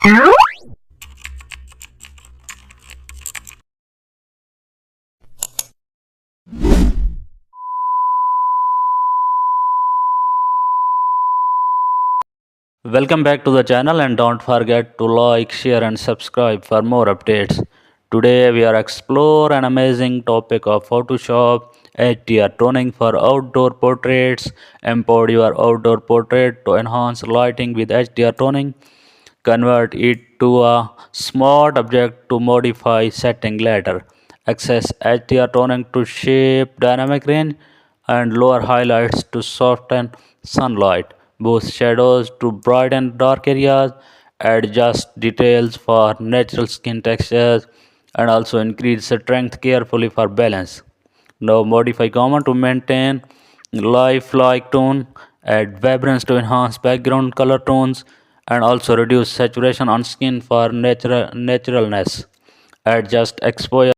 Welcome back to the channel and don't forget to like, share and subscribe for more updates. Today we are explore an amazing topic of Photoshop HDR toning for outdoor portraits. Import your outdoor portrait to enhance lighting with HDR toning. Convert it to a smart object to modify setting later. Access HDR toning to shape dynamic range and lower highlights to soften sunlight. Boost shadows to brighten dark areas. Adjust details for natural skin textures and also increase strength carefully for balance. Now modify common to maintain lifelike tone, add vibrance to enhance background color tones, and also reduce saturation on skin for naturalness. Adjust exposure